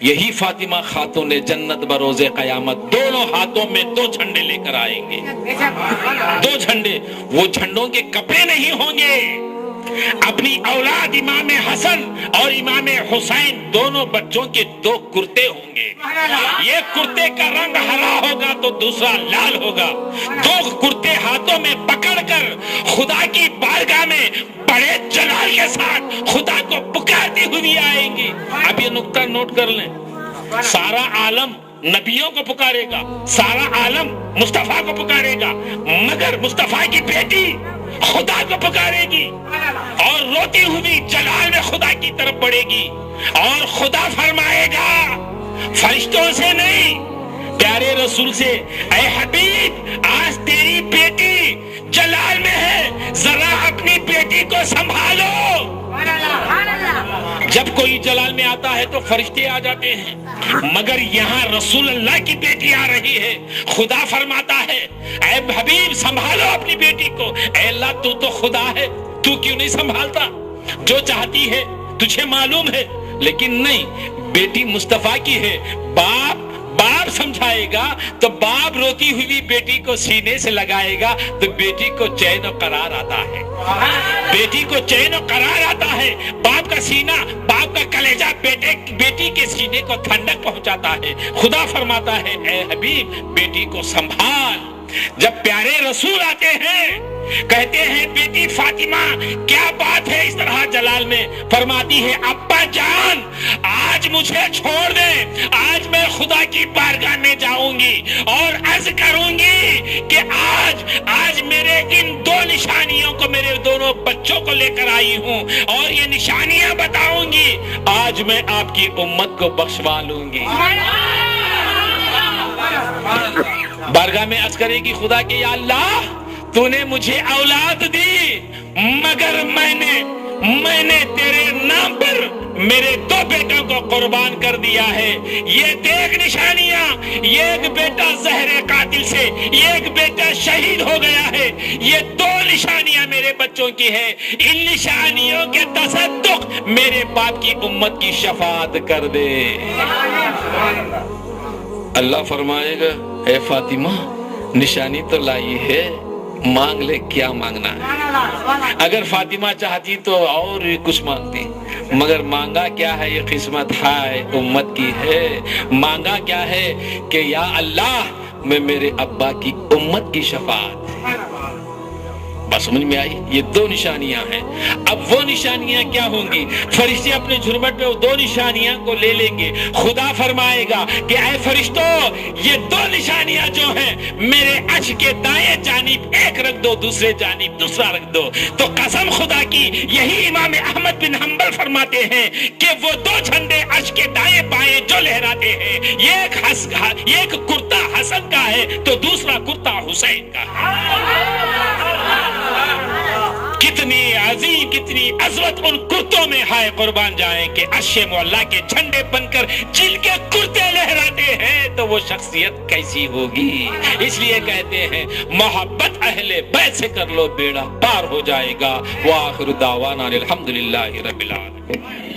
یہی فاطمہ خاتون جنت بروز قیامت دونوں ہاتھوں میں 2 جھنڈے لے کر آئیں گے. 2 جھنڈے. وہ جھنڈوں کے کپڑے نہیں ہوں گے. اپنی اولاد امام حسن اور امام حسین دونوں بچوں کے 2 کرتے ہوں گے. ایک کرتے کا رنگ ہرا ہوگا تو دوسرا لال ہوگا. 2 کرتے ہاتھوں میں پکڑ کر خدا کی بارگاہ میں بڑے جلال کے ساتھ خدا کو پکارتی ہوئی آئیں گی. اب یہ نقطہ نوٹ کر لیں. سارا عالم نبیوں کو پکارے گا, سارا عالم مصطفیٰ کو پکارے گا, مگر مصطفیٰ کی بیٹی خدا کو پکارے گی اور روتی ہوئی جلال میں خدا کی طرف بڑھے گی. اور خدا فرمائے گا فرشتوں سے نہیں, پیارے رسول سے, اے حبیب آج تیری بیٹی جلال میں ہے, ذرا اپنی بیٹی کو سنبھالو. جب کوئی جلال میں آتا ہے تو فرشتے آ جاتے ہیں, مگر یہاں رسول اللہ کی بیٹی آ رہی ہے. خدا فرماتا ہے اے حبیب سنبھالو اپنی بیٹی کو. اے اللہ تو خدا ہے, تو کیوں نہیں سنبھالتا؟ جو چاہتی ہے تجھے معلوم ہے, لیکن نہیں, بیٹی مصطفیٰ کی ہے. باپ سمجھائے گا تو باپ روتی ہوئی بیٹی کو سینے سے لگائے گا تو بیٹی کو چین و قرار آتا ہے. بیٹی کو چین و قرار آتا ہے. باپ کا سینہ, باپ کا کلیجہ بیٹی کے سینے کو ٹھنڈک پہنچاتا ہے. خدا فرماتا ہے اے حبیب بیٹی کو سنبھال. جب پیارے رسول آتے ہیں کہتے ہیں بیٹی فاطمہ کیا بات ہے اس طرح جلال میں؟ فرماتی ہے ابا جان آج مجھے چھوڑ دیں, آج میں خدا کی بارگاہ میں جاؤں گی اور عرض کروں گی کہ آج میرے ان 2 نشانیوں کو میرے دونوں بچوں کو لے کر آئی ہوں اور یہ نشانیاں بتاؤں گی, آج میں آپ کی امت کو بخشوا لوں گی. بارگاہ میں عرض کرے گی خدا کہ یا اللہ تو نے مجھے اولاد دی, مگر میں نے تیرے نام پر میرے 2 بیٹوں کو قربان کر دیا ہے. یہ دیکھ نشانیاں, یہ ایک بیٹا زہر قاتل سے, یہ ایک بیٹا شہید ہو گیا ہے. یہ 2 نشانیاں میرے بچوں کی ہے. ان نشانیوں کے تصدق میرے باپ کی امت کی شفاعت کر دے. اللہ فرمائے گا اے فاطمہ نشانی تو لائی ہے, مانگ لے کیا مانگنا ہے. اگر فاطمہ چاہتی تو اور کچھ مانگتی, مگر مانگا کیا ہے, یہ قسمت ہے امت کی ہے. مانگا کیا ہے کہ یا اللہ میں میرے ابا کی امت کی شفاعت. بس سمجھ میں آئی؟ یہ 2 نشانیاں ہیں. اب وہ نشانیاں کیا ہوں گی؟ فرشتے اپنے جھرمٹ میں وہ 2 نشانیاں کو لے لیں گے. خدا فرمائے گا کہ اے فرشتوں یہ 2 نشانیاں جو ہیں میرے عرش کے دائیں جانب ایک رکھ دو, دوسرے جانب دوسرا رکھ دو. تو قسم خدا کی یہی امام احمد بن حنبل فرماتے ہیں کہ وہ 2 جھنڈے عرش کے دائیں بائیں جو لہراتے ہیں, ایک کرتا حسن کا ہے تو دوسرا کرتا حسین کا ہے. کتنی عظیم کتنی عظمت ان کرتوں میں ہے, قربان جائیں کہ عرش مولا کے جھنڈے بن کر جن کے کرتے لہراتے ہیں تو وہ شخصیت کیسی ہوگی. اس لیے کہتے ہیں محبت اہل بیت سے کر لو بیڑا پار ہو جائے گا. وآخر دعوانا الحمدللہ رب العالمین.